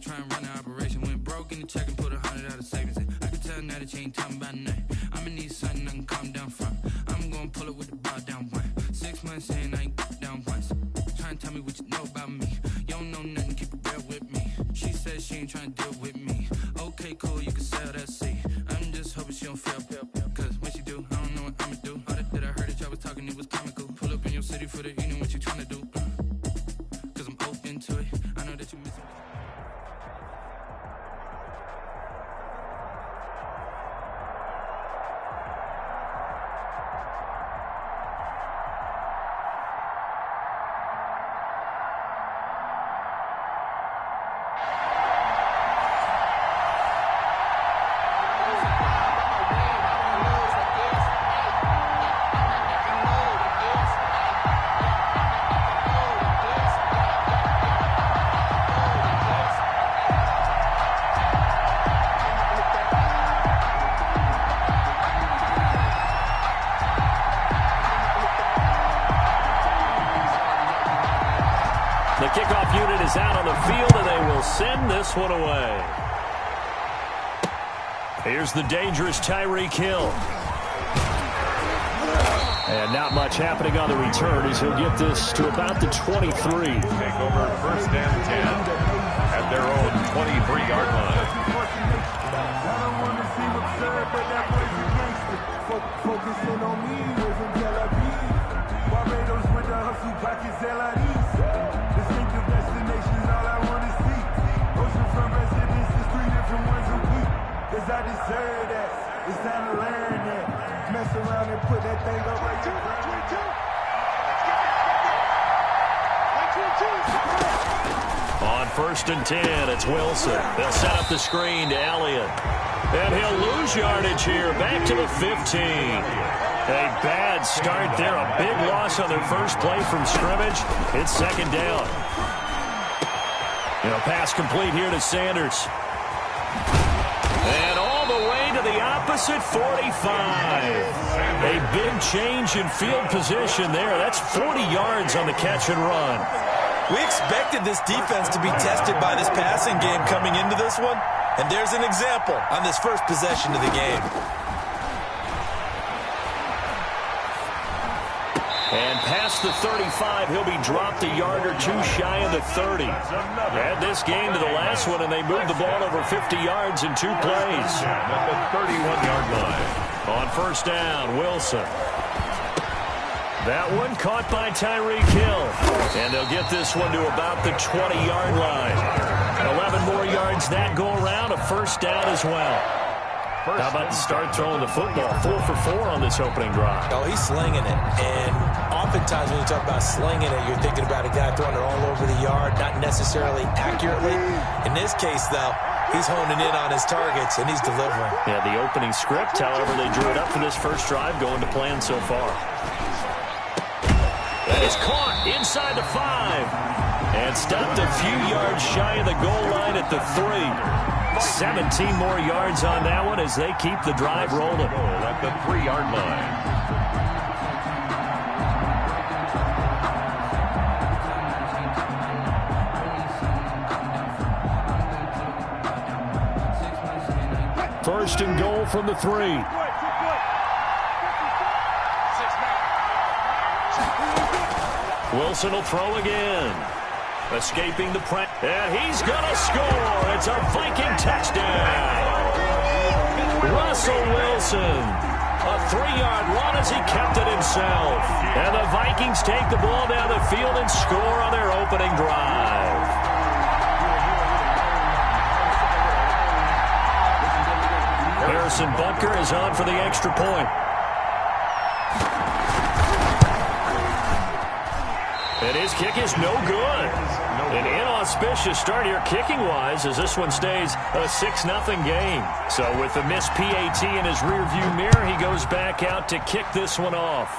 Try and run the operation, went broke in the check and put 100 out of savings in. I can tell now that you ain't talking about nothing. I'ma need something I can calm down from. I'm gonna pull it with the bar down one. 6 months in, I ain't down once. Try and tell me what you know about me. You don't know nothing, keep it real with me. She says she ain't trying to deal with me. Okay, cool, you can sell that seat. I'm just hoping she don't feel. Cause when she do, I don't know what I'ma do. All that I heard that y'all was talking, it was comical. Pull up in your city for the evening, what you trying to do? Cause I'm open to it. I know that you missing. The kickoff unit is out on the field, and they will send this one away. Here's the dangerous Tyreek Hill. And not much happening on the return as he'll get this to about the 23. Take over first and 10 at their own 23-yard line. Focusing on me, was in Tel Aviv. Barbados with the hustle pockets, LIDs. Distinctive destinations, all I want to see. Oceanfront residences, 3 different ones a week. Cause I deserve that. It's time to learn that. Mess around and put that thing up right here. On first and 10, it's Wilson. They'll set up the screen to Elliott. And he'll lose yardage here, back to the 15. A bad start there, a big loss on their first play from scrimmage. It's second down. And a pass complete here to Sanders. And all the way to the opposite 45. A big change in field position there. That's 40 yards on the catch and run. We expected this defense to be tested by this passing game coming into this one. And there's an example on this first possession of the game. And past the 35, he'll be dropped a yard or two shy of the 30. Add this game to the last one, and they moved the ball over 50 yards in 2 plays. At the 31-yard line. On first down, Wilson. That one caught by Tyreek Hill. And they'll get this one to about the 20-yard line. 11 more yards that go around, a first down as well. How about the start throwing the football? 4 for 4 on this opening drive. Oh, he's slinging it. And oftentimes when you talk about slinging it, you're thinking about a guy throwing it all over the yard, not necessarily accurately. In this case, though, he's honing in on his targets, and he's delivering. Yeah, the opening script, however, they drew it up for this first drive, going to plan so far. That is caught inside the 5. And stopped a few yards shy of the goal line at the 3. 17 more yards on that one as they keep the drive rolling. At the 3-yard line. First and goal from the 3. Wilson will throw again. Escaping the press. And he's going to score. It's a Viking touchdown. Russell Wilson. A 3-yard run as he kept it himself. And the Vikings take the ball down the field and score on their opening drive. Harrison Butker is on for the extra point. And his kick is no good. An inauspicious start here kicking-wise as this one stays a 6-0 game. So with the missed PAT in his rearview mirror, he goes back out to kick this one off.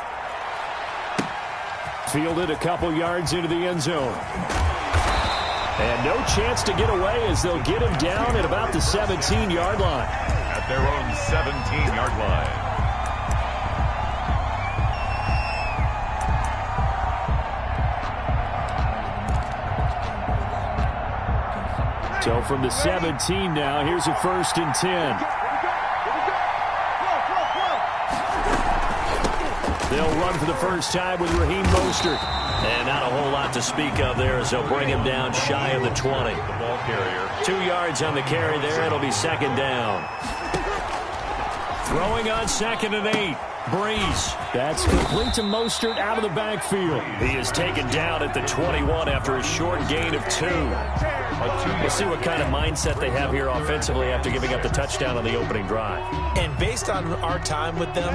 Fielded a couple yards into the end zone. And no chance to get away as they'll get him down at about the 17-yard line. At their own 17-yard line. So from the 17 now, here's a 1st and 10. They'll run for the first time with Raheem Mostert. And not a whole lot to speak of there as they'll bring him down shy of the 20. The ball carrier. 2 yards on the carry there. It'll be 2nd down. Throwing on 2nd and 8. Breeze. That's complete to Mostert out of the backfield. He is taken down at the 21 after a short gain of 2. We'll see what kind of mindset they have here offensively after giving up the touchdown on the opening drive. And based on our time with them,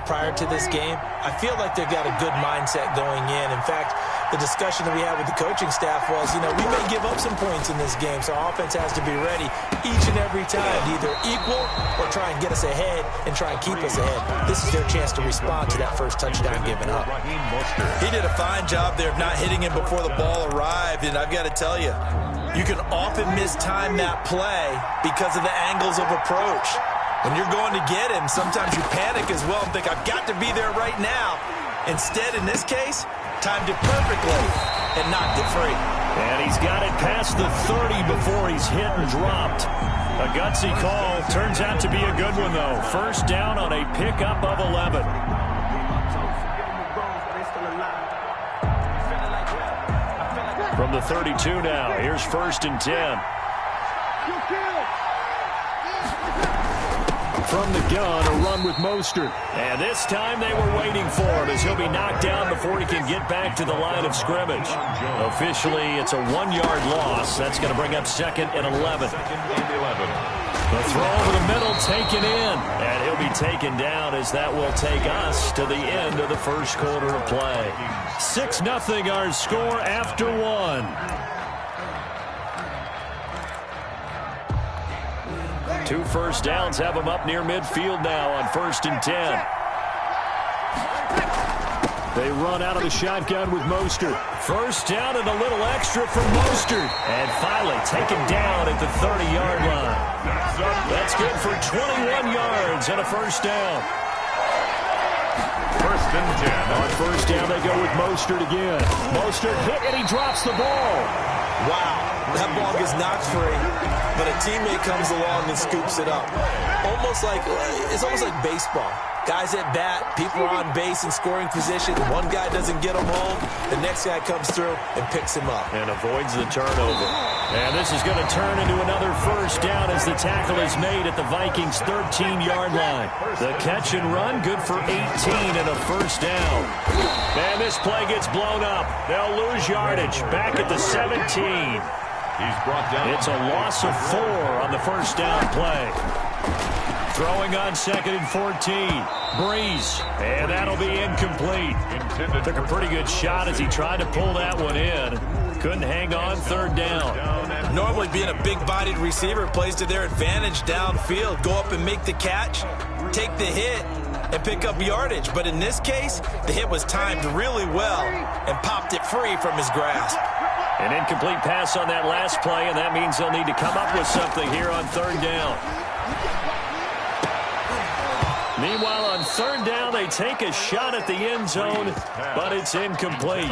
prior to this game, I feel like they've got a good mindset going in. In fact, the discussion that we had with the coaching staff was, we may give up some points in this game, so our offense has to be ready each and every time to either equal or try and get us ahead and try and keep us ahead. This is their chance to respond to that first touchdown given up. He did a fine job there of not hitting him before the ball arrived, and I've got to tell you, you can often mistime that play because of the angles of approach. When you're going to get him, sometimes you panic as well and think, I've got to be there right now. Instead, in this case, timed it perfectly and knocked it free. And he's got it past the 30 before he's hit and dropped. A gutsy call. Turns out to be a good one, though. First down on a pickup of 11. From the 32 now, here's 1st and 10. From the gun, a run with Mostert. And this time they were waiting for him as he'll be knocked down before he can get back to the line of scrimmage. Officially, it's a 1-yard loss. That's going to bring up 2nd and 11. The throw over the middle taken in. And he'll be taken down as that will take us to the end of the first quarter of play. 6-0 our score after 1. 2 first downs have them up near midfield now on 1st and 10. They run out of the shotgun with Mostert. First down and a little extra from Mostert. And finally taken down at the 30-yard line. That's good for 21 yards and a first down. 1st and 10. On first down, they go with Mostert again. Mostert hit and he drops the ball. Wow, that ball gets knocked free, but a teammate comes along and scoops it up. It's almost like baseball. Guys at bat, people are on base in scoring position. One guy doesn't get him home. The next guy comes through and picks him up. And avoids the turnover. And this is going to turn into another first down as the tackle is made at the Vikings' 13-yard line. The catch and run, good for 18 and a first down. And this play gets blown up. They'll lose yardage back at the 17. He's brought down. It's a loss of 4 on the first down play. Throwing on 2nd and 14. Breeze. And that'll be incomplete. Took a pretty good shot as he tried to pull that one in. Couldn't hang on 3rd down. Normally being a big-bodied receiver plays to their advantage downfield. Go up and make the catch, take the hit, and pick up yardage. But in this case, the hit was timed really well and popped it free from his grasp. An incomplete pass on that last play, and that means they'll need to come up with something here on 3rd down. Meanwhile, on 3rd down, they take a shot at the end zone, but it's incomplete.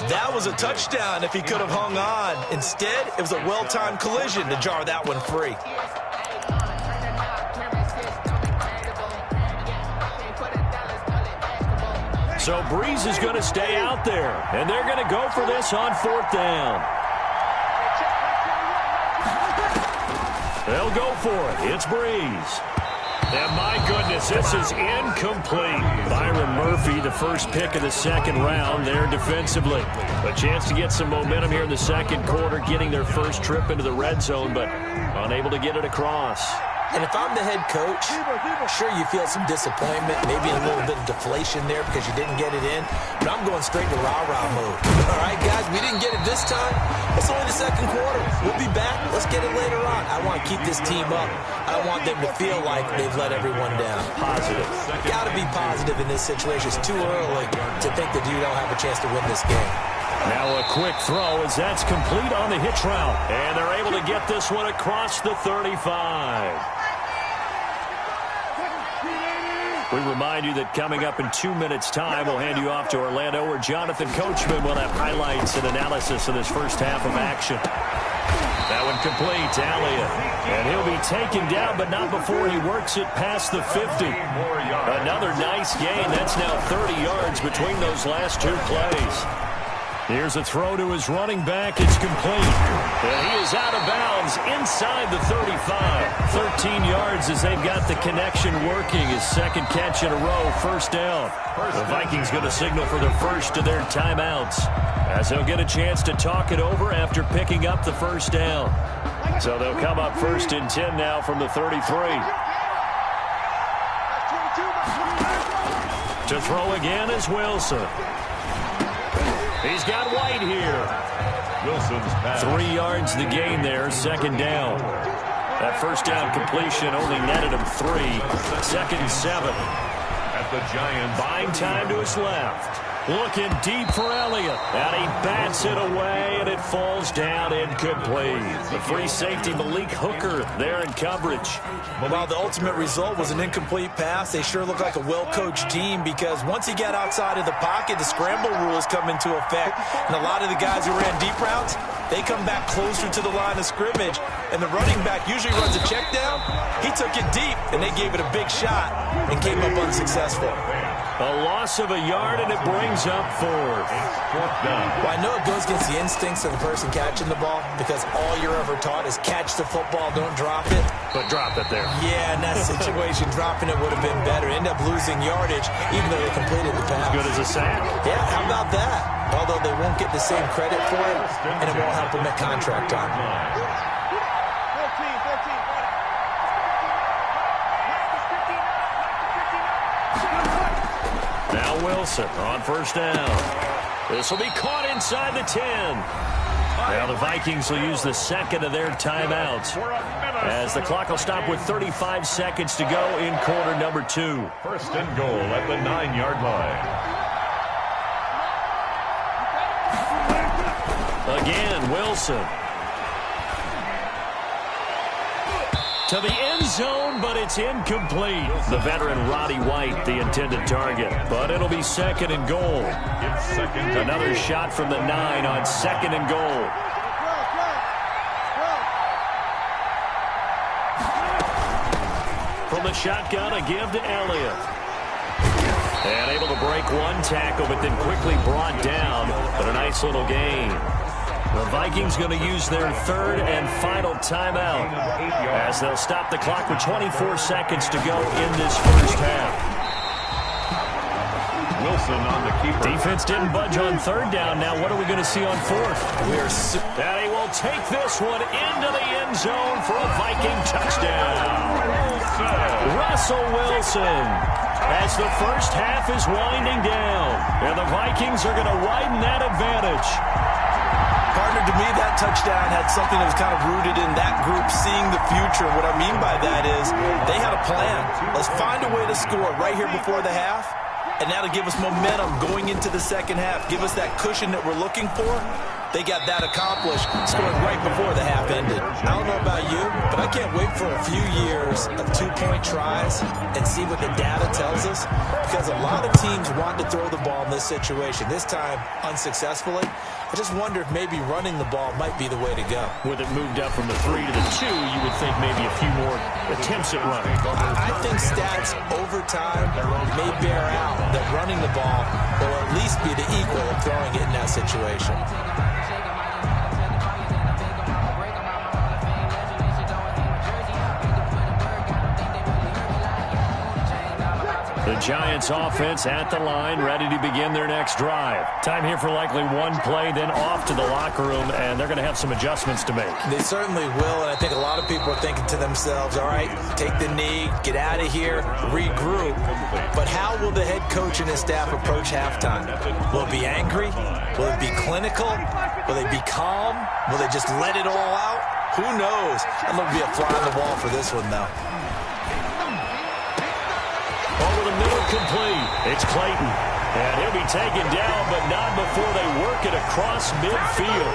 That was a touchdown if he could have hung on. Instead, it was a well-timed collision to jar that one free. So Breeze is going to stay out there, and they're going to go for this on 4th down. They'll go for it. It's Breeze. And my goodness, this is incomplete. Byron Murphy, the first pick of the 2nd round there defensively. A chance to get some momentum here in the 2nd quarter, getting their first trip into the red zone, but unable to get it across. And if I'm the head coach, sure you feel some disappointment, maybe a little bit of deflation there because you didn't get it in, but I'm going straight to rah-rah mode. All right, guys, we didn't get it this time. It's only the 2nd quarter. We'll be back. Let's get it later on. I want to keep this team up. I want them to feel like they've let everyone down. Positive. Got to be positive in this situation. It's too early to think that you don't have a chance to win this game. Now a quick throw as that's complete on the hitch route. And they're able to get this one across the 35. We remind you that coming up in 2 minutes' time, we'll hand you off to Orlando, where Jonathan Coachman will have highlights and analysis of this first half of action. That one complete to Elliott. And he'll be taken down, but not before he works it past the 50. Another nice gain. That's now 30 yards between those last two plays. Here's a throw to his running back. It's complete. And he is out of bounds inside the 35. 13 yards as they've got the connection working. His second catch in a row, first down. The Vikings going to signal for the first of their timeouts, as they'll get a chance to talk it over after picking up the first down. So they'll come up first and 10 now from the 33. To throw again is Wilson. He's got White here. Wilson's pass. 3 yards the gain there, second down. That first down completion only netted him 3. Second and 7. At the Giants. Buying time to his left. Looking deep for Elliott. And he bats it away, and it falls down incomplete. The free safety, Malik Hooker, there in coverage. Well, while the ultimate result was an incomplete pass, they sure look like a well-coached team, because once he got outside of the pocket, the scramble rules come into effect. And a lot of the guys who ran deep routes, they come back closer to the line of scrimmage. And the running back usually runs a check down. He took it deep, and they gave it a big shot and came up unsuccessful. A loss of a yard, and it brings up fourth. Well, I know it goes against the instincts of the person catching the ball, because all you're ever taught is catch the football, don't drop it. But drop it there. Yeah, in that situation, dropping it would have been better. End up losing yardage, even though they completed the pass. As good as a sack. Yeah, how about that? Although they won't get the same credit for it, and it won't help them at contract time. Now Wilson on first down. This will be caught inside the 10. Now the Vikings will use the second of their timeouts, as the clock will stop with 35 seconds to go in quarter number 2. First and goal at the 9-yard line. Again, Wilson. To the end zone, but it's incomplete. The veteran Roddy White, the intended target. But it'll be second and goal. Another shot from the 9 on second and goal. From the shotgun, a give to Elliott. And able to break one tackle, but then quickly brought down. But a nice little gain. The Vikings going to use their third and final timeout, as they'll stop the clock with 24 seconds to go in this first half. Wilson on the keeper. Defense didn't budge on third down. Now what are we going to see on fourth? And he will take this one into the end zone for a Viking touchdown. Russell Wilson, as the first half is winding down. And the Vikings are going to widen that advantage. Partner, to me, that touchdown had something that was kind of rooted in that group seeing the future. What I mean by that is they had a plan. Let's find a way to score right here before the half, and that'll give us momentum going into the second half. Give us that cushion that we're looking for. They got that accomplished, scoring right before the half ended. I don't know about you, but I can't wait for a few years of two-point tries and see what the data tells us, because a lot of teams want to throw the ball in this situation. This time, unsuccessfully. I just wonder if maybe running the ball might be the way to go. With it moved up from the 3 to the 2, you would think maybe a few more attempts at running. I think stats over time may bear out that running the ball will at least be the equal of throwing it in that situation. The Giants offense at the line, ready to begin their next drive. Time here for likely one play, then off to the locker room, and they're going to have some adjustments to make. They certainly will, and I think a lot of people are thinking to themselves, all right, take the knee, get out of here, regroup. But how will the head coach and his staff approach halftime? Will it be angry? Will it be clinical? Will they be calm? Will they just let it all out? Who knows? I'm going to be a fly on the wall for this one, though. Over the middle, complete. It's Clayton. And he'll be taken down, but not before they work it across midfield.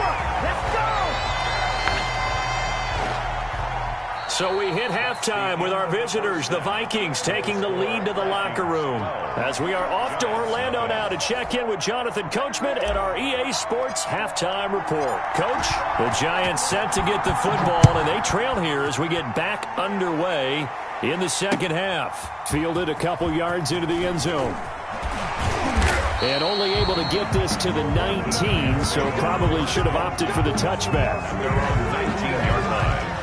So we hit halftime with our visitors, the Vikings, taking the lead to the locker room. As we are off to Orlando now to check in with Jonathan Coachman and our EA Sports halftime report. Coach, the Giants set to get the football, and they trail here as we get back underway in the second half. Fielded a couple yards into the end zone. And only able to get this to the 19, so probably should have opted for the touchback. Their own 19-yard line.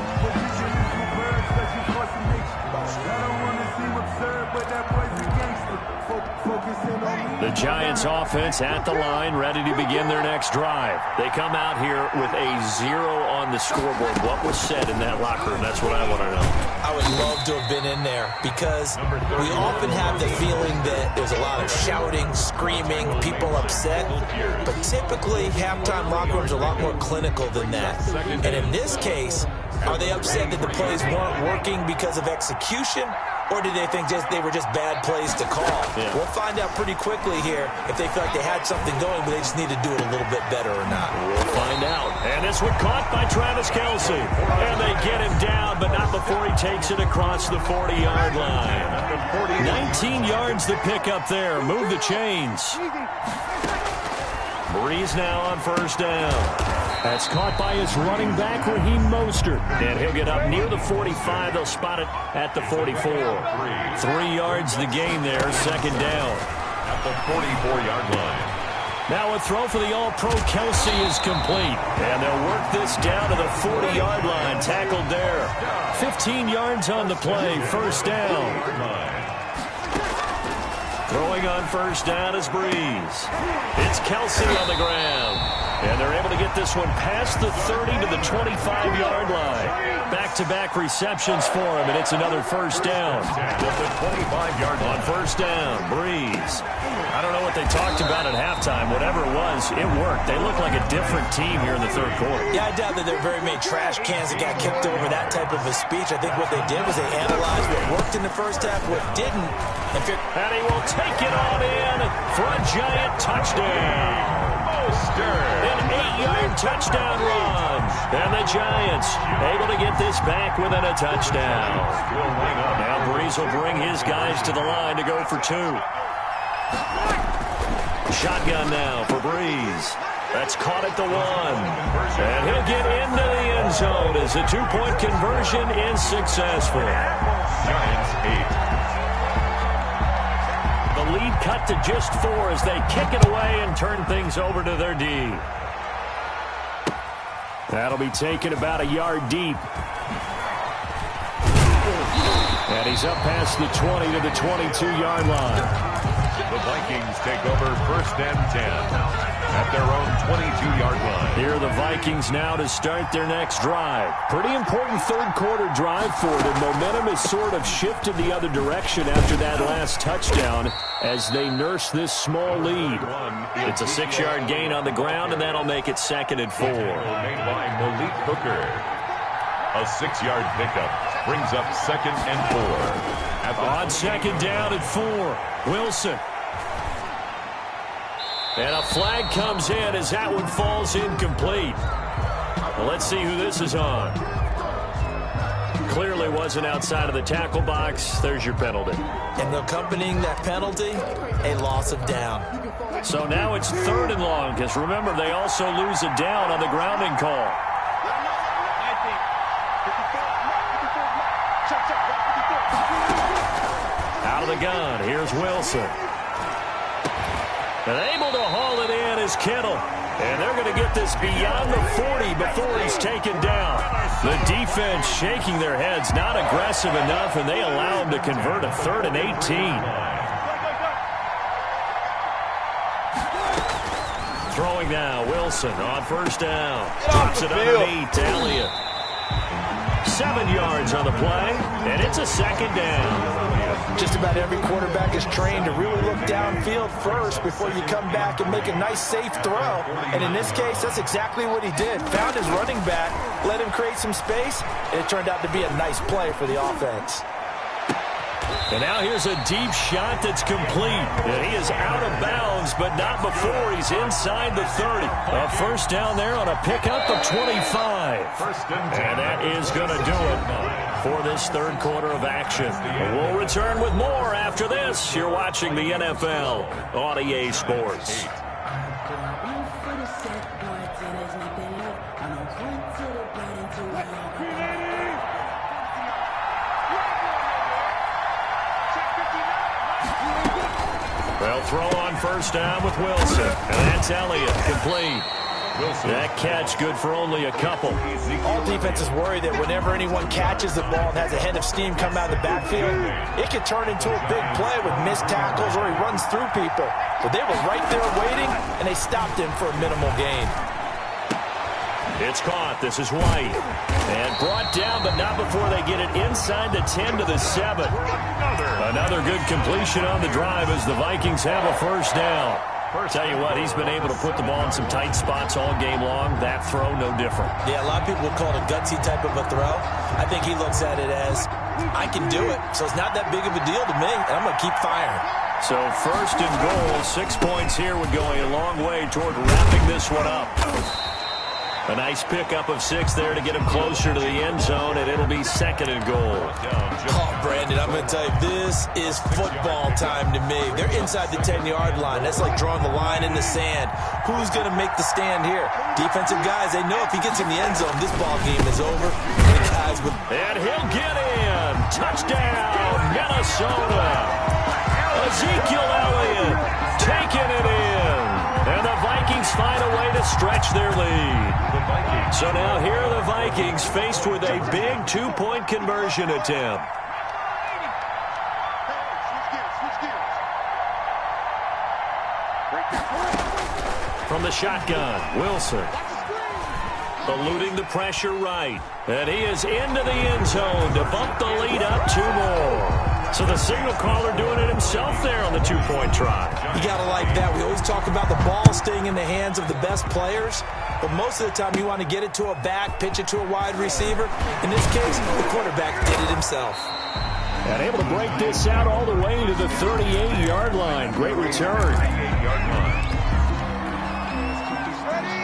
The Giants offense at the line, ready to begin their next drive. They come out here with a 0 on the scoreboard. What was said in that locker room? That's what I want to know. I would love to have been in there because we often have the feeling that there's a lot of shouting, screaming, people upset. But typically, halftime locker rooms are a lot more clinical than that. And in this case, are they upset that the plays weren't working because of execution? Or do they think they were just bad plays to call? Yeah. We'll find out pretty quickly here if they feel like they had something going, but they just need to do it a little bit better or not. We'll find out. And this one caught by Travis Kelce. And they get him down, but not before he takes it across the 40-yard line. 19 yards to pick up there. Move the chains. Breeze now on first down. That's caught by his running back, Raheem Mostert. And he'll get up near the 45. They'll spot it at the 44. 3 yards the gain there, second down. At the 44-yard line. Now a throw for the All-Pro Kelce is complete. And they'll work this down to the 40-yard line, tackled there. 15 yards on the play, first down. Throwing on first down is Breeze. It's Kelce on the ground. And they're able to get this one past the 30 to the 25-yard line. Back-to-back receptions for him, and it's another first down. At the 25-yard line. On first down, Breeze. I don't know what they talked about at halftime. Whatever it was, it worked. They look like a different team here in the third quarter. Yeah, I doubt that there are very many trash cans that got kicked over that type of a speech. I think what they did was they analyzed what worked in the first half, what didn't. And he will take it on in for a Giant touchdown. An 8-yard touchdown run. And the Giants able to get this back within a touchdown. Now Breeze will bring his guys to the line to go for 2. Shotgun now for Breeze. That's caught at the 1. And he'll get into the end zone as a 2-point conversion is successful. Giants 8. The lead cut to just 4 as they kick it away and turn things over to their D. That'll be taken about a yard deep. And he's up past the 20 to the 22-yard line. The Vikings take over first and 10 at their own 22-yard line. Here are the Vikings now to start their next drive. Pretty important third-quarter drive for them. Momentum has sort of shifted the other direction after that last touchdown as they nurse this small lead. It's a 6-yard gain on the ground, and that'll make it 2nd and 4. Made by Malik Hooker. A 6-yard pickup brings up 2nd and 4. On second down at 4, Wilson. And a flag comes in as that one falls incomplete. Well, let's see who this is on. Clearly wasn't outside of the tackle box. There's your penalty. And accompanying that penalty, a loss of down. So now it's 3rd and long, because remember, they also lose a down on the grounding call. Out of the gun, here's Wilson. And able to haul it in is Kittle. And they're going to get this beyond the 40 before he's taken down. The defense shaking their heads, not aggressive enough, and they allow him to convert a 3rd and 18. Throwing now, Wilson on first down. Drops it underneath to Elliott. 7 yards on the play, and it's a 2nd down. Just about every quarterback is trained to really look downfield first before you come back and make a nice, safe throw. And in this case, that's exactly what he did. Found his running back, let him create some space, and it turned out to be a nice play for the offense. And now here's a deep shot that's complete. And he is out of bounds, but not before he's inside the 30. A first down there on a pickup of 25. First and 10. And that is going to do it. for this third quarter of action. We'll return with more after this. You're watching the NFL on EA Sports. They'll throw on first down with Wilson. And that's Elliott, complete. Wilson. That catch good for only a couple. All defenses worry that whenever anyone catches the ball and has a head of steam come out of the backfield, it could turn into a big play with missed tackles or he runs through people. But they were right there waiting, and they stopped him for a minimal gain. It's caught. This is White. And brought down, but not before they get it inside the 10 to the 7. Another good completion on the drive as the Vikings have a first down. Tell you what, he's been able to put the ball in some tight spots all game long. That throw, no different. Yeah, a lot of people would call it a gutsy type of a throw. I think he looks at it as, I can do it. So it's not that big of a deal to me, and I'm going to keep firing. So first and goal, 6 points here would go a long way toward wrapping this one up. A nice pickup of 6 there to get him closer to the end zone, and it'll be second and goal. Oh, Brandon, I'm going to tell you, this is football time to me. They're inside the 10-yard line. That's like drawing the line in the sand. Who's going to make the stand here? Defensive guys, they know if he gets in the end zone, this ball game is over. And he'll get in. Touchdown, Minnesota. Ezekiel Elliott taking it in. And the Vikings find a way to stretch their lead. So now here are the Vikings faced with a big 2-point conversion attempt. From the shotgun, Wilson. Eluding the pressure right. And he is into the end zone to bump the lead up 2 more. So the signal caller doing it himself there on the 2-point try. You got to like that. We always talk about the ball staying in the hands of the best players. But most of the time you want to get it to a back, pitch it to a wide receiver. In this case, the quarterback did it himself. And able to break this out all the way to the 38-yard line. Great return.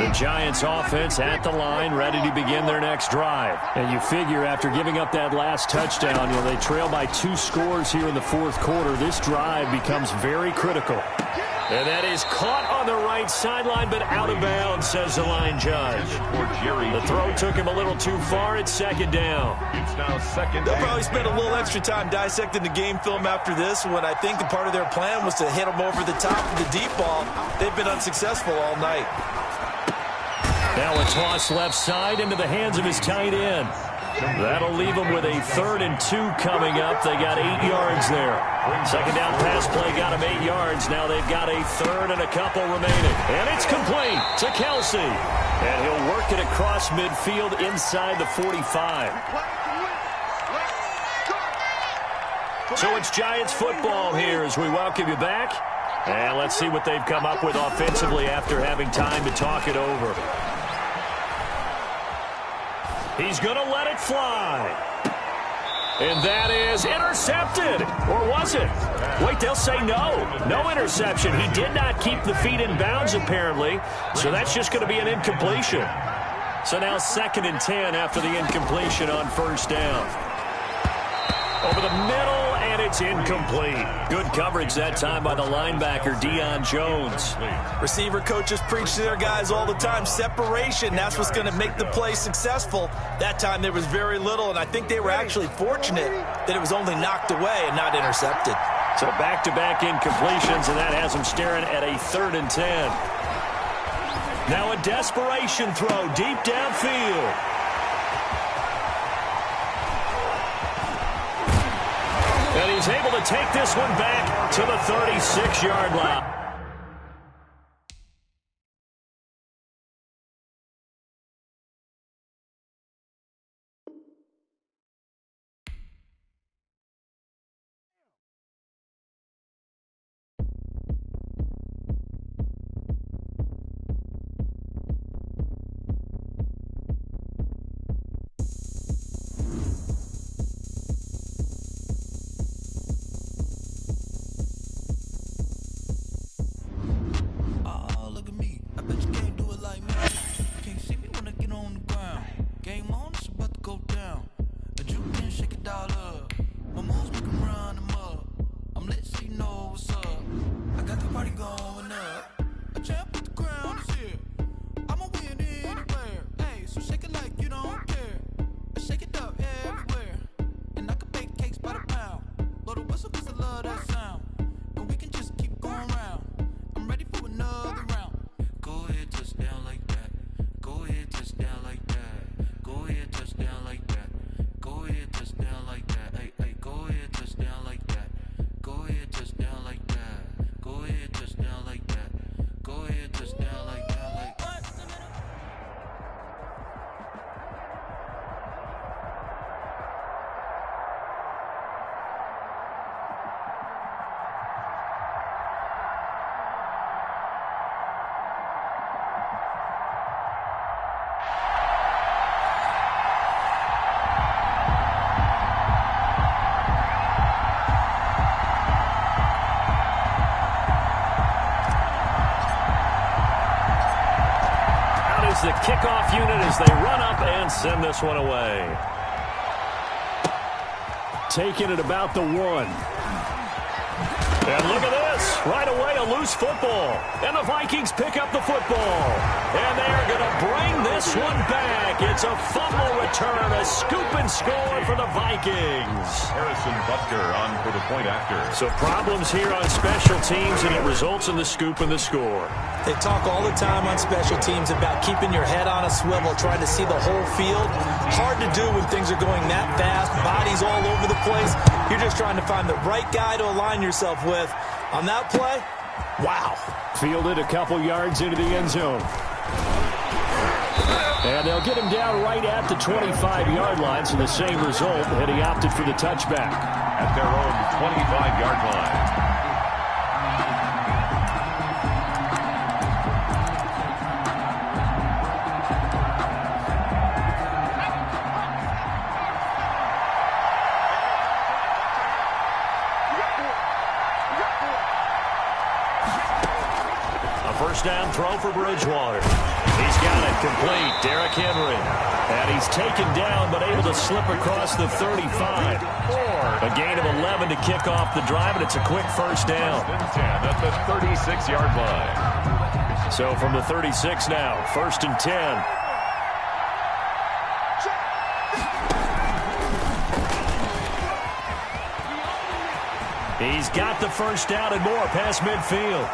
The Giants offense at the line, ready to begin their next drive. And you figure after giving up that last touchdown, they trail by 2 scores here in the fourth quarter. This drive becomes very critical. And that is caught on the right sideline, but out of bounds, says the line judge. The throw took him a little too far. It's second down. It's now second. They'll probably spend a little extra time dissecting the game film after this, when I think the part of their plan was to hit them over the top of the deep ball. They've been unsuccessful all night. Now a toss left side into the hands of his tight end. That'll leave them with a 3rd and 2 coming up. They got 8 yards there. Second down pass play got them 8 yards. Now they've got a 3rd and a couple remaining. And it's complete to Kelsey. And he'll work it across midfield inside the 45. So it's Giants football here as we welcome you back. And let's see what they've come up with offensively after having time to talk it over. He's going to let it fly. And that is intercepted. Or was it? Wait, they'll say no. No interception. He did not keep the feet in bounds, apparently. So that's just going to be an incompletion. So now 2nd and 10 after the incompletion on first down. Over the middle, and it's incomplete. Good coverage that time by the linebacker, Deion Jones. Receiver coaches preach to their guys all the time. Separation, that's what's going to make the play successful. That time there was very little, and I think they were actually fortunate that it was only knocked away and not intercepted. So back-to-back incompletions, and that has them staring at a 3rd and 10. Now a desperation throw deep downfield. And he's able to take this one back to the 36-yard line. kickoff unit as they run up and send this one away. Taking it about the 1. And look at this. Right away, a loose football. And the Vikings pick up the football. And they are going to bring this one back. It's a fumble return, a scoop and score for the Vikings. Harrison Butker on for the point after. So problems here on special teams, and it results in the scoop and the score. They talk all the time on special teams about keeping your head on a swivel, trying to see the whole field. Hard to do when things are going that fast, bodies all over the place. You're just trying to find the right guy to align yourself with. On that play, wow. Fielded a couple yards into the end zone. And they'll get him down right at the 25-yard line, so the same result, and he opted for the touchback. At their own 25-yard line. First down throw for Bridgewater. He's got it complete. Derrick Henry. And he's taken down but able to slip across the 35. A gain of 11 to kick off the drive, and it's a quick first down. 10 at the 36-yard line. So from the 36 now, 1st and 10. He's got the first down and more past midfield.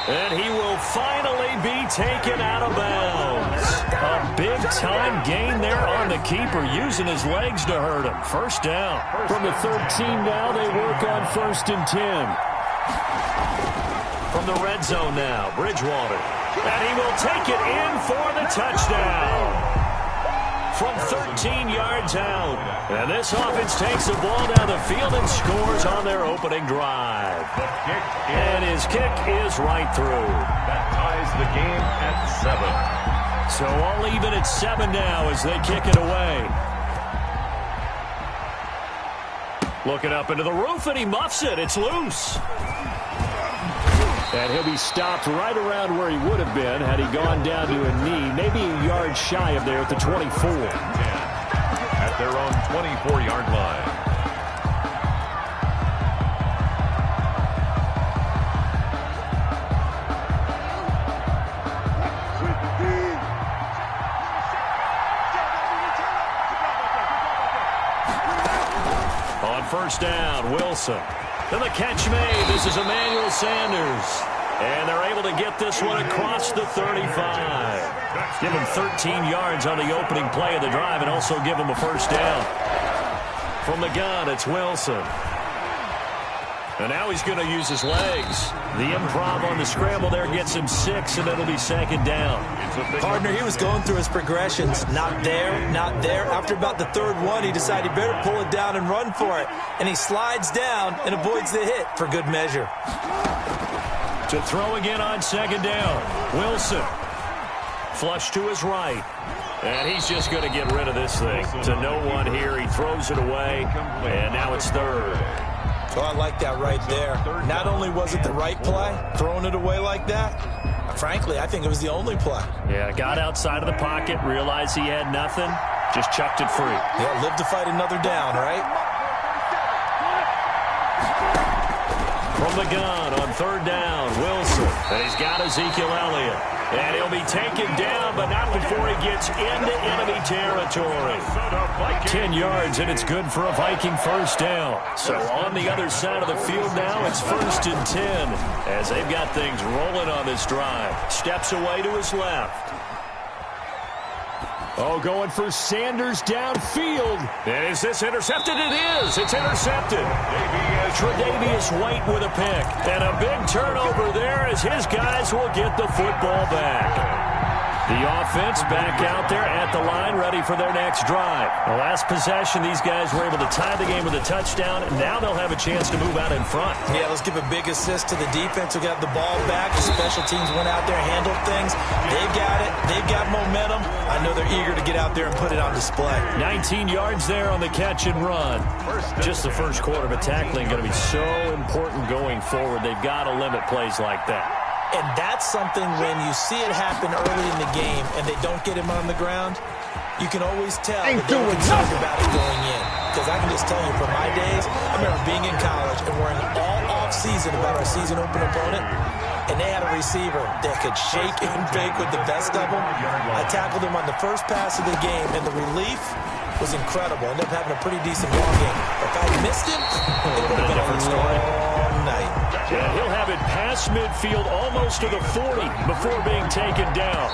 And he will finally be taken out of bounds. A big-time gain there on the keeper, using his legs to hurt him. First down. From the 13 now, they work on 1st and 10. From the red zone now, Bridgewater. And he will take it in for the touchdown. From 13 yards out. And this offense takes the ball down the field and scores on their opening drive. And his kick is right through. That ties the game at 7. So all even at 7 now as they kick it away. Looking up into the roof, and he muffs it. It's loose. And he'll be stopped right around where he would have been had he gone down to a knee, maybe a yard shy of there at the 24. At their own 24-yard line. On first down, Wilson. And the catch made. This is Emmanuel Sanders. And they're able to get this one across the 35. Give him 13 yards on the opening play of the drive and also give him a first down. From the gun, it's Wilson. And now he's going to use his legs. The improv on the scramble there gets him 6, and it'll be 2nd down. Partner, he was going through his progressions. Not there, not there. After about the 3rd one, he decided he better pull it down and run for it. And he slides down and avoids the hit for good measure. To throw again on 2nd down. Wilson. Flush to his right. And he's just going to get rid of this thing. To no one here. He throws it away. And now it's 3rd. Oh, I like that right there. Not only was it the right play, throwing it away like that, frankly, I think it was the only play. Yeah, got outside of the pocket, realized he had nothing, just chucked it free. Yeah, live to fight another down, right? From the gun on 3rd down, Wilson. And he's got Ezekiel Elliott. And he'll be taken down, but not before he gets into enemy territory. 10 yards, and it's good for a Viking first down. So on the other side of the field now, it's 1st and 10, as they've got things rolling on this drive. Steps away to his left. Oh, going for Sanders downfield. And is this intercepted? It is. It's intercepted. Tre'Davious White with a pick. And a big turnover there as his guys will get the football back. The offense back out there at the line, ready for their next drive. The last possession, these guys were able to tie the game with a touchdown. Now they'll have a chance to move out in front. Yeah, let's give a big assist to the defense who got the ball back. The special teams went out there, handled things. They've got it. They've got momentum. I know they're eager to get out there and put it on display. 19 yards there on the catch and run. Just the first quarter, but tackling going to be so important going forward. They've got to limit plays like that. And that's something when you see it happen early in the game and they don't get him on the ground, you can always tell that they're concerned about it going in. Because I can just tell you from my days, I remember being in college and worrying all off-season about our season open opponent, and they had a receiver that could shake and bake with the best of them. I tackled him on the first pass of the game, and the relief was incredible. Ended up having a pretty decent ball game. If I missed him, it would have been a long night. And he'll have it past midfield almost to the 40 before being taken down.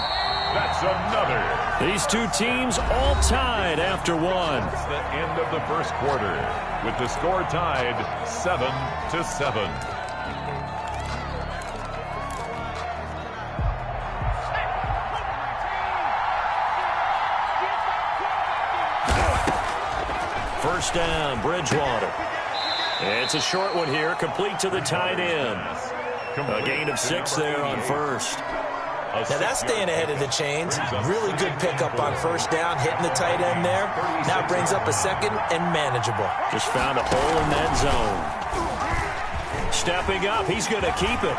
That's another. These two teams all tied after one. It's the end of the first quarter with the score tied 7-7. First down, Bridgewater. It's a short one here, complete to the tight end. A gain of 6 there on first. Now that's staying ahead of the chains. Really good pickup on first down, hitting the tight end there. Now brings up a second and manageable. Just found a hole in that zone. Stepping up, he's going to keep it.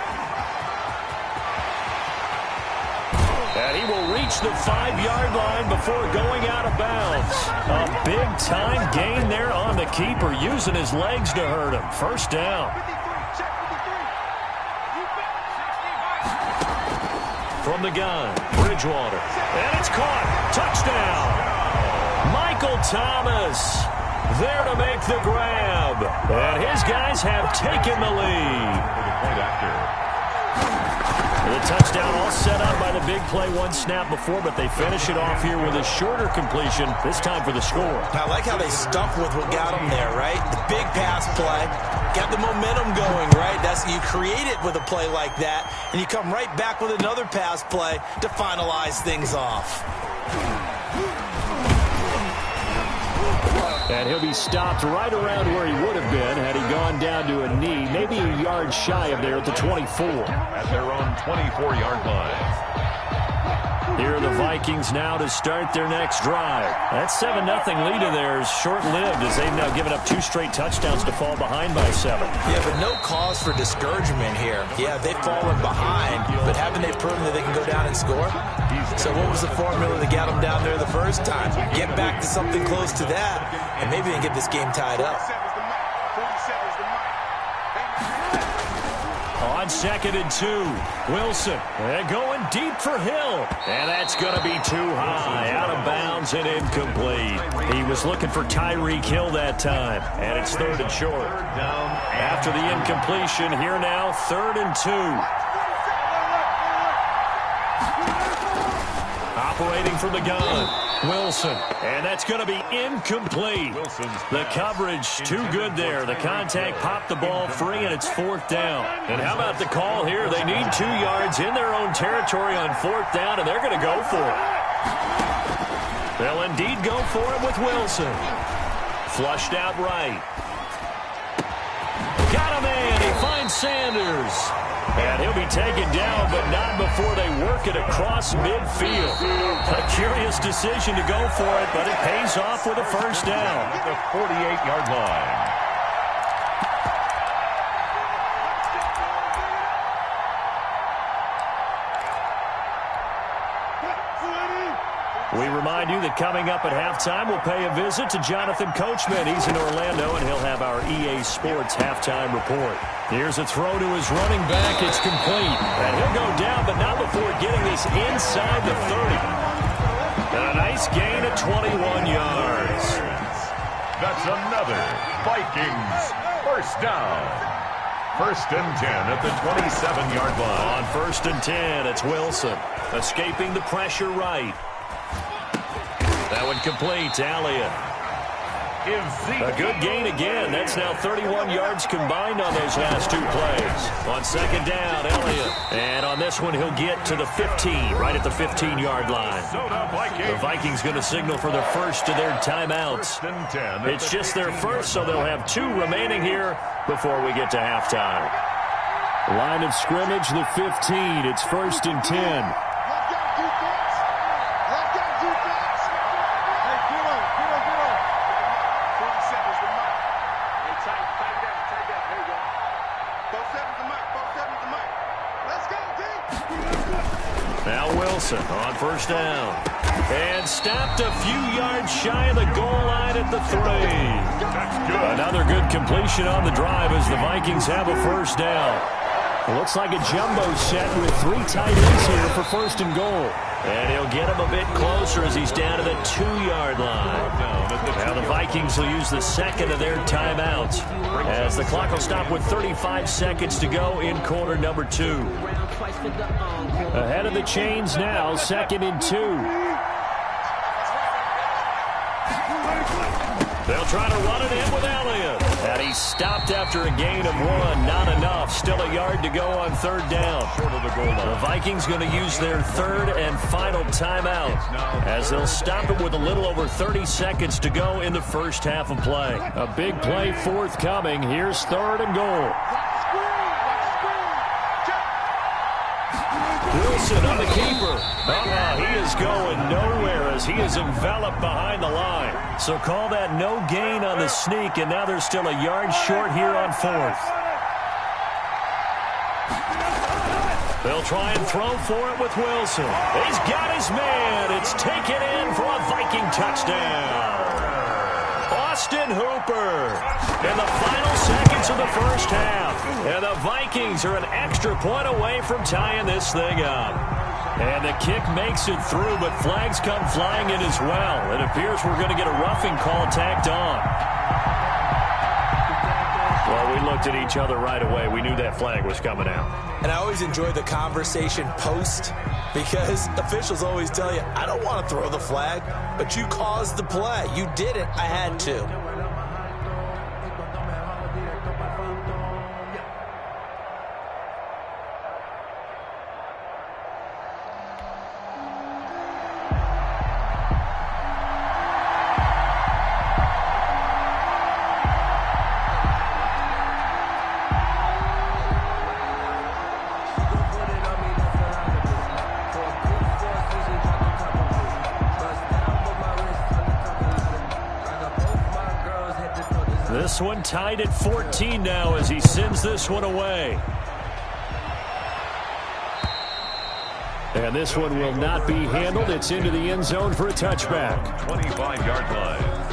And he will reach the 5-yard line before going out of bounds. A big-time gain there on the keeper, using his legs to hurt him. First down. From the gun, Bridgewater. And it's caught. Touchdown. Michael Thomas there to make the grab. And his guys have taken the lead. The touchdown all set up by the big play one snap before, but they finish it off here with a shorter completion, this time for the score. I like how they stuck with what got them there, right? The big pass play, got the momentum going, right? You create it with a play like that, and you come right back with another pass play to finalize things off. And he'll be stopped right around where he would have been had he gone down to a knee, maybe a yard shy of there at the 24. At their own 24-yard line. Here are the Vikings now to start their next drive. That 7-0 lead of theirs short-lived as they've now given up 2 straight touchdowns to fall behind by 7. Yeah, but no cause for discouragement here. Yeah, they've fallen behind, but haven't they proven that they can go down and score? So what was the formula that got them down there the first time? Get back to something close to that, and maybe they can get this game tied up. On 2nd and 2, Wilson going deep for Hill. And that's going to be too high, out of bounds and incomplete. He was looking for Tyreek Hill that time, and it's 3rd and short. After the incompletion, here now, 3rd and 2. Operating from the gun, Wilson. And that's going to be incomplete. The coverage too good there. The contact popped the ball free, and it's 4th down. And how about the call here? They need 2 yards in their own territory on 4th down, and they're going to go for it. They'll indeed go for it with Wilson. Flushed out right. Got a man. He finds Sanders. And he'll be taken down, but not before they work it across midfield. A curious decision to go for it, but it pays off with a first down. At the 48-yard line. We remind you that coming up at halftime, we'll pay a visit to Jonathan Coachman. He's in Orlando, and he'll have our EA Sports halftime report. Here's a throw to his running back. It's complete. And he'll go down, but not before getting this inside the 30. And a nice gain of 21 yards. That's another Vikings first down. 1st and 10 at the 27-yard line. On 1st and 10, it's Wilson. Escaping the pressure right. That one complete to Elliott. A good gain again. That's now 31 yards combined on those last 2 plays. On 2nd down, Elliott. And on this one, he'll get to the 15, right at the 15-yard line. The Vikings going to signal for their first of their timeouts. It's just their first, so they'll have 2 remaining here before we get to halftime. Line of scrimmage, the 15. It's 1st and 10. Let's go, D! Wilson on first down. And stopped a few yards shy of the goal line at the 3. That's good. Another good completion on the drive as the Vikings have a first down. It looks like a jumbo set with 3 tight ends here for first and goal. And he'll get him a bit closer as he's down to the 2-yard line. Now the Vikings will use the second of their timeouts as the clock will stop with 35 seconds to go in quarter number 2. Ahead of the chains now, 2nd and 2. They'll try to run it in with Elliott. And he's stopped after a gain of 1. Not enough. Still a yard to go on 3rd down. Short of the goal line. The Vikings going to use their 3rd and final timeout as they'll stop it with a little over 30 seconds to go in the first half of play. A big play forthcoming. Here's 3rd and goal. Wilson on the keeper. He is going nowhere as he is enveloped behind the line. So call that no gain on the sneak, and now they're still a yard short here on 4th. They'll try and throw for it with Wilson. He's got his man. It's taken in for a Viking touchdown. Austin Hooper in the final seconds of the first half. And the Vikings are an extra point away from tying this thing up. And the kick makes it through, but flags come flying in as well. It appears we're going to get a roughing call tacked on. Well, we looked at each other right away. We knew that flag was coming out. And I always enjoy the conversation post because officials always tell you, I don't want to throw the flag, but you caused the play. You did it. I had to. This one tied at 14 now as he sends this one away. And this one will not be handled. It's into the end zone for a touchback. 25-yard line.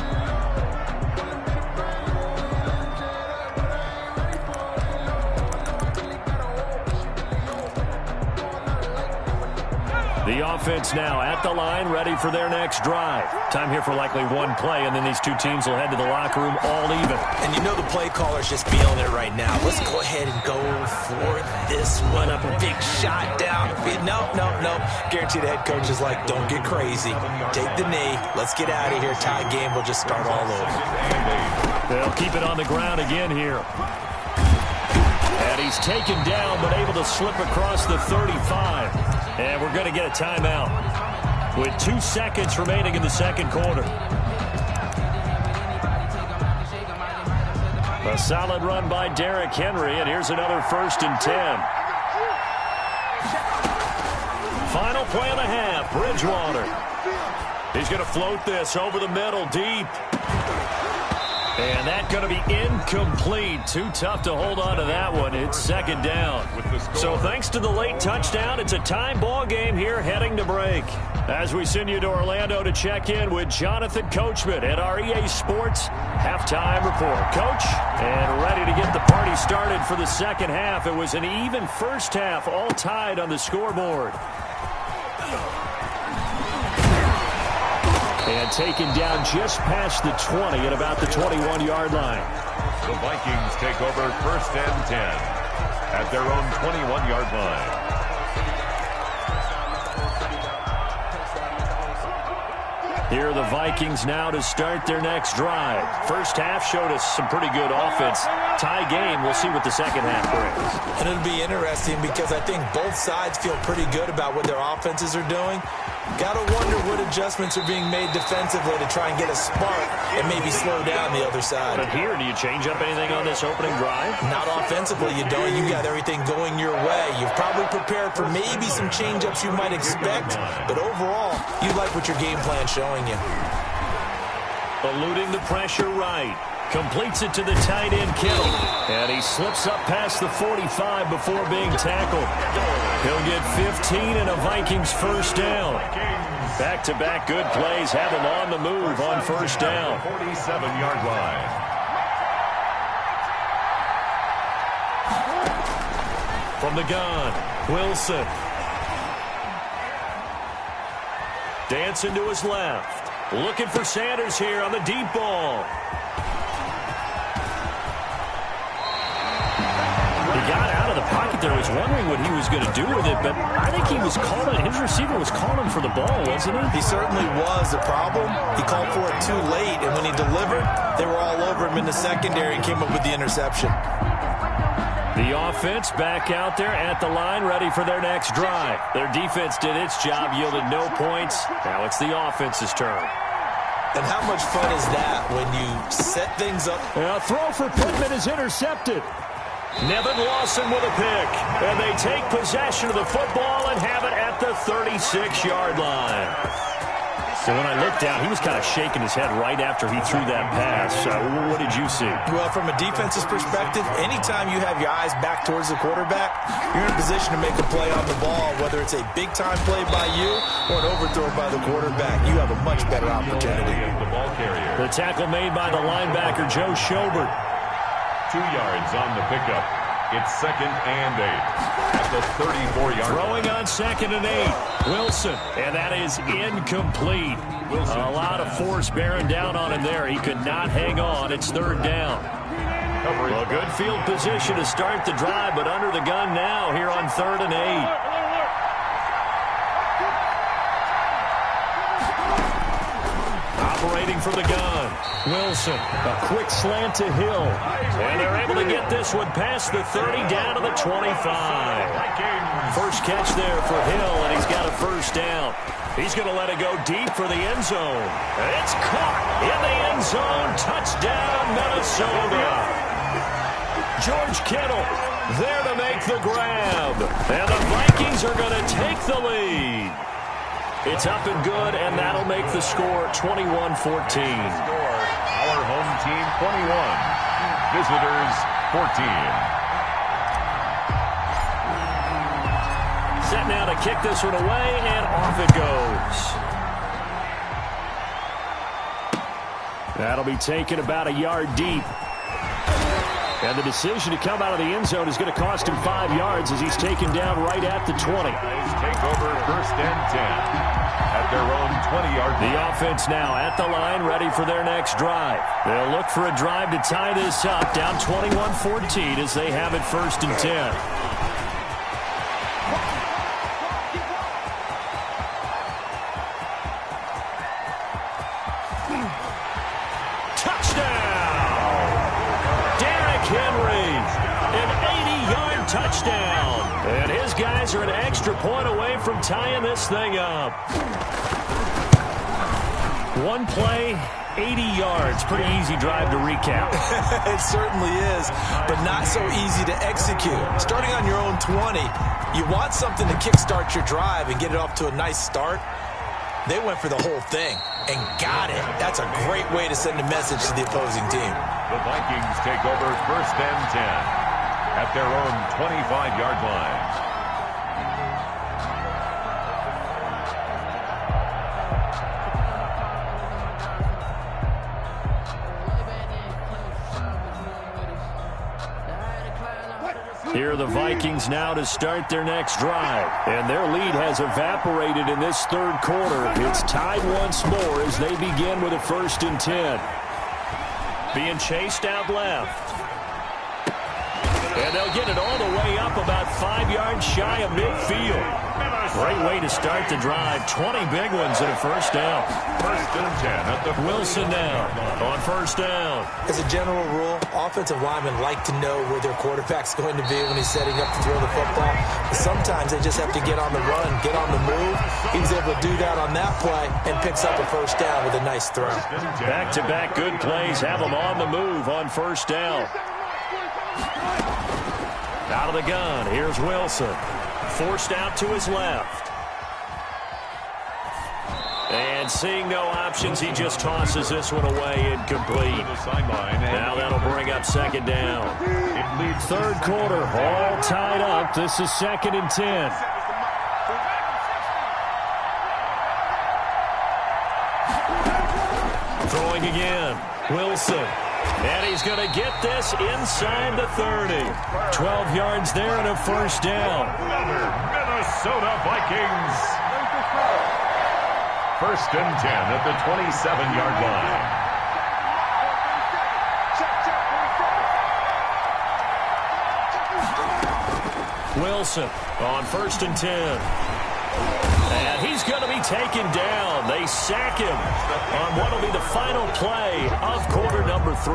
The offense now at the line, ready for their next drive. Time here for likely one play, and then these two teams will head to the locker room all even. And you know the play caller's just feeling it right now. Let's go ahead and go for this one. A big shot down. No. Guaranteed the head coach is like, don't get crazy. Take the knee. Let's get out of here. Tie game. We'll just start all over. They'll keep it on the ground again here. And he's taken down, but able to slip across the 35. And we're going to get a timeout with 2 seconds remaining in the second quarter. A solid run by Derrick Henry, and here's another 1st and 10. Final play of the half, Bridgewater. He's going to float this over the middle, deep. And that's going to be incomplete. Too tough to hold on to that one. It's 2nd down. So thanks to the late touchdown, it's a time ball game here heading to break. As we send you to Orlando to check in with Jonathan Coachman at our EA Sports Halftime Report. Coach, and ready to get the party started for the second half. It was an even first half, all tied on the scoreboard. And taken down just past the 20 at about the 21-yard line. The Vikings take over 1st and 10 at their own 21-yard line. Here are the Vikings now to start their next drive. First half showed us some pretty good offense. Tie game, we'll see what the second half brings. And it'll be interesting because I think both sides feel pretty good about what their offenses are doing. Got to wonder what adjustments are being made defensively to try and get a spark and maybe slow down the other side. But here, do you change up anything on this opening drive? Not offensively, you don't. You got everything going your way. You've probably prepared for maybe some change-ups you might expect, but overall, you like what your game plan's showing you. Eluding the pressure right. Completes it to the tight end, Kittle. And he slips up past the 45 before being tackled. He'll get 15 and a Vikings first down. Back-to-back good plays have him on the move on first down. 47-yard line. From the gun, Wilson. Dancing to his left. Looking for Sanders here on the deep ball. He got out of the pocket there. I was wondering what he was going to do with it, but I think he was calling, his receiver was calling for the ball, wasn't he? He certainly was. The problem, he called for it too late, and when he delivered, they were all over him in the secondary and came up with the interception. The offense back out there at the line, ready for their next drive. Their defense did its job, yielded no points. Now it's the offense's turn. And how much fun is that when you set things up? A throw for Pittman is intercepted. Nevin Lawson with a pick. And they take possession of the football and have it at the 36-yard line. So when I looked down, he was kind of shaking his head right after he threw that pass. What did you see? Well, from a defense's perspective, anytime you have your eyes back towards the quarterback, you're in a position to make a play on the ball, whether it's a big-time play by you or an overthrow by the quarterback. You have a much better opportunity. The ball carrier. The tackle made by the linebacker, Joe Schobert. 2 yards on the pickup. It's 2nd and 8 at the 34-yard line. Throwing on 2nd and 8. Wilson, and that is incomplete. Wilson. A lot of force bearing down on him there. He could not hang on. It's 3rd down. A good field position to start the drive, but under the gun now here on 3rd and 8. Operating from the gun, Wilson, a quick slant to Hill. And they're able to get this one past the 30 down to the 25. First catch there for Hill, and he's got a first down. He's going to let it go deep for the end zone. And it's caught in the end zone. Touchdown, Minnesota. George Kittle there to make the grab. And the Vikings are going to take the lead. It's up and good, and that'll make the score 21-14. Our home team 21, visitors 14. Set now to kick this one away, and off it goes. That'll be taken about a yard deep. And the decision to come out of the end zone is going to cost him 5 yards as he's taken down right at the 20. Take over 1st and 10 at their own 20-yard line. The offense now at the line, ready for their next drive. They'll look for a drive to tie this up, down 21-14 as they have it 1st and 10. Touchdown. And his guys are an extra point away from tying this thing up. One play, 80 yards. Pretty easy drive to recap. It certainly is, but not so easy to execute. Starting on your own 20, you want something to kickstart your drive and get it off to a nice start. They went for the whole thing and got it. That's a great way to send a message to the opposing team. The Vikings take over 1st and 10. At their own 25-yard line. Here are the Vikings now to start their next drive. And their lead has evaporated in this 3rd quarter. It's tied once more as they begin with a 1st and 10. Being chased out left. And they'll get it all the way up about 5 yards shy of midfield. Great way to start the drive. 20 big ones and a first down. 1st and 10 at the Wilson now on first down. As a general rule, offensive linemen like to know where their quarterback's going to be when he's setting up to throw the football. But sometimes they just have to get on the run, get on the move. He was able to do that on that play and picks up a first down with a nice throw. Back-to-back good plays have them on the move on first down. Out of the gun, here's Wilson. Forced out to his left. And seeing no options, he just tosses this one away incomplete. Now that'll bring up second down. Third quarter, all tied up. This is 2nd and 10. Throwing again. Wilson. And he's going to get this inside the 30. 12 yards there and a first down. Another Minnesota Vikings. 1st and 10 at the 27-yard line. Wilson on 1st and 10. And he's going to be taken down. They sack him on what will be the final play of quarter number 3.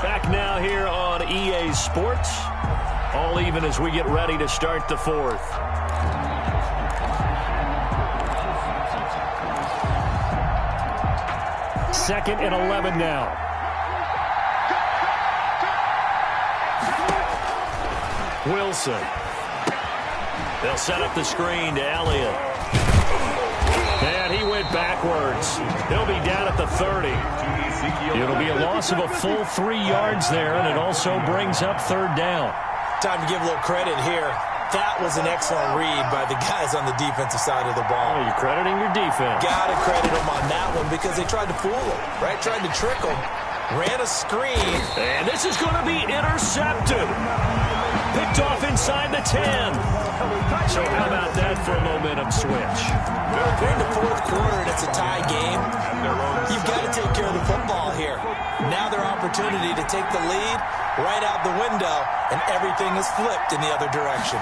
Back now here on EA Sports. All even as we get ready to start the 4th. Second and 11 now. Wilson. They'll set up the screen to Elliott. And he went backwards. He'll be down at the 30. It'll be a loss of a full 3 yards there, and it also brings up 3rd down. Time to give a little credit here. That was an excellent read by the guys on the defensive side of the ball. Oh, you're crediting your defense. Got to credit them on that one because they tried to fool him, right? Tried to trick him. Ran a screen. And this is going to be intercepted. Picked off inside the 10. So how about that for a momentum switch? We're in the 4th quarter and it's a tie game. You've got to take care of the football here. Now their opportunity to take the lead right out the window, and everything is flipped in the other direction.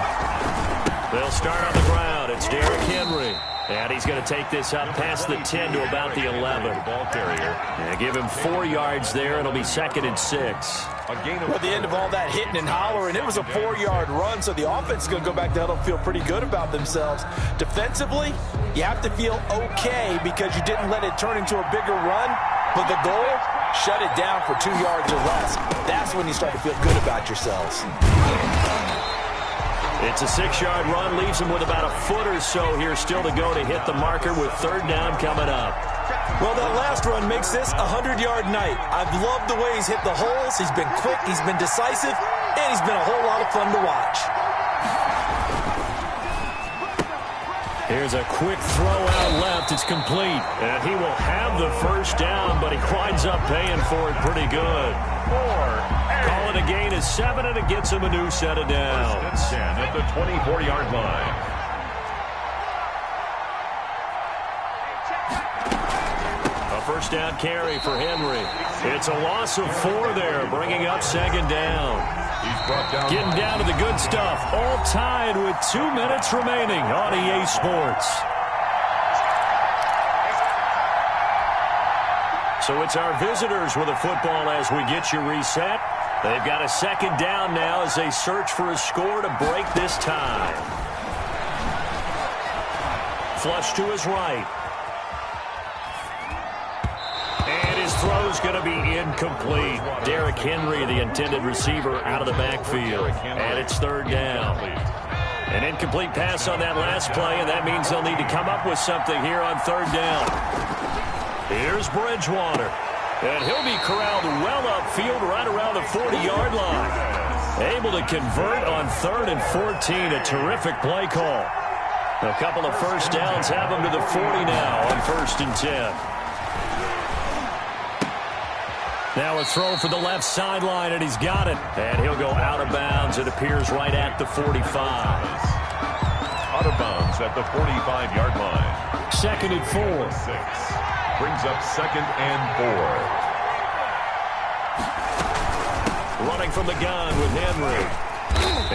They'll start on the ground. It's Derrick Henry. And he's going to take this up past the 10 to about the 11. Ball carrier. And give him 4 yards there. It'll be 2nd and 6. At the end of all that hitting and hollering, it was a 4-yard run, so the offense is going to go back down and feel pretty good about themselves. Defensively, you have to feel okay because you didn't let it turn into a bigger run, but the goal, shut it down for 2 yards or less. That's when you start to feel good about yourselves. It's a 6-yard run, leaves him with about a foot or so here still to go to hit the marker with 3rd down coming up. Well, that last run makes this a 100-yard night. I've loved the way he's hit the holes. He's been quick, he's been decisive, and he's been a whole lot of fun to watch. Here's a quick throw out left. It's complete. And he will have the first down, but he winds up paying for it pretty good. Call it a gain of 7, and it gets him a new set of downs. 1st and 10 at the 24-yard line. A first down carry for Henry. It's a loss of 4 there, bringing up 2nd down. Getting down to the good stuff. All tied with 2 minutes remaining on EA Sports. So it's our visitors with a football as we get you reset. They've got a 2nd down now as they search for a score to break this tie. Flush to his right. And his throw's going to be incomplete. Derrick Henry, the intended receiver, out of the backfield. And it's 3rd down. An incomplete pass on that last play, and that means they'll need to come up with something here on 3rd down. Here's Bridgewater. And he'll be corralled well upfield right around the 40-yard line. Able to convert on 3rd and 14. A terrific play call. A couple of first downs have him to the 40 now on 1st and 10. Now a throw for the left sideline, and he's got it. And he'll go out of bounds. It appears right at the 45. Out of bounds at the 45-yard line. 2nd and 4. 6. Brings up 2nd and 4. Running from the gun with Henry.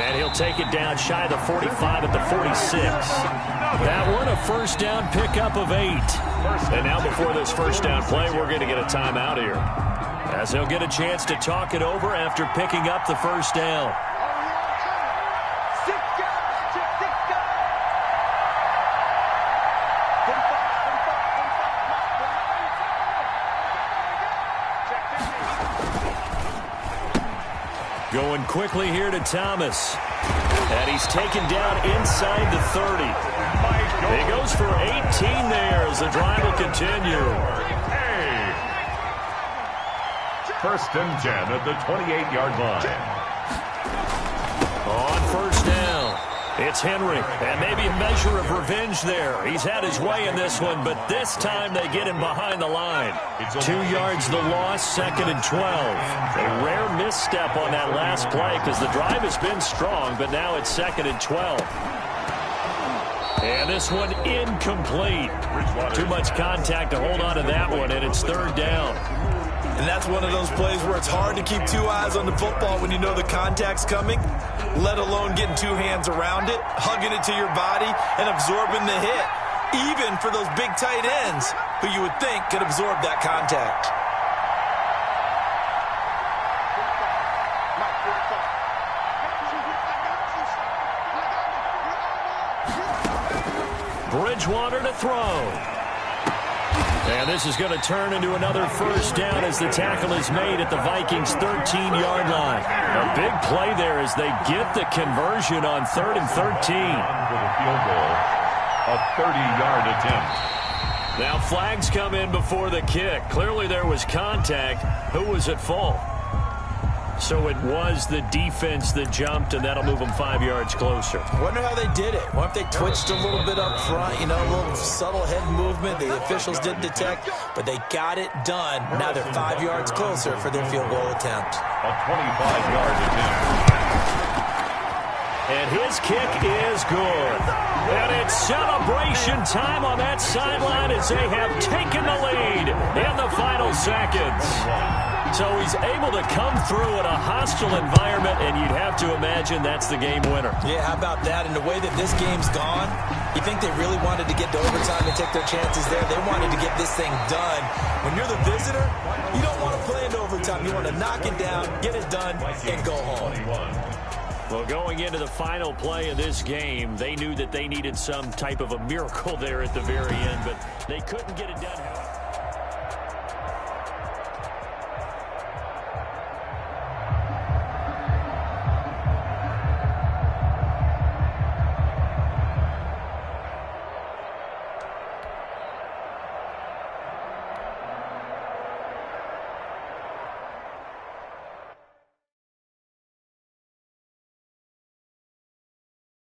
And he'll take it down shy of the 45 at the 46. That one a first down pickup of 8. And now before this first down play, we're going to get a timeout here, as they'll get a chance to talk it over after picking up the first down. Going quickly here to Thomas. And he's taken down inside the 30. He goes for 18 there as the drive will continue. First and 10 at the 28-yard line. On first down, it's Henry, and maybe a measure of revenge there. He's had his way in this one, but this time they get him behind the line. 2 yards the loss, second and 12. A rare misstep on that last play because the drive has been strong, but now it's second and 12. And this one incomplete. Too much contact to hold on to that one, and it's third down. And that's one of those plays where it's hard to keep 2 eyes on the football when you know the contact's coming, let alone getting 2 hands around it, hugging it to your body, and absorbing the hit, even for those big tight ends who you would think could absorb that contact. Bridgewater to throw. And this is going to turn into another first down as the tackle is made at the Vikings' 13-yard line. A big play there as they get the conversion on 3rd and 13. With a field goal, a 30-yard attempt. Now flags come in before the kick. Clearly there was contact. Who was at fault? So it was the defense that jumped, and that'll move them 5 yards closer. Wonder how they did it. What if they twitched a little bit up front, you know, a little subtle head movement the officials didn't detect, but they got it done. Now they're 5 yards closer for their field goal attempt. A 25-yard attempt. And his kick is good. And it's celebration time on that sideline as they have taken the lead in the final seconds. So he's able to come through in a hostile environment, and you'd have to imagine that's the game winner. Yeah, how about that? And the way that this game's gone, you think they really wanted to get to overtime and take their chances there. They wanted to get this thing done. When you're the visitor, you don't want to play into overtime. You want to knock it down, get it done, and go home. Well, going into the final play of this game, they knew that they needed some type of a miracle there at the very end, but they couldn't get it done.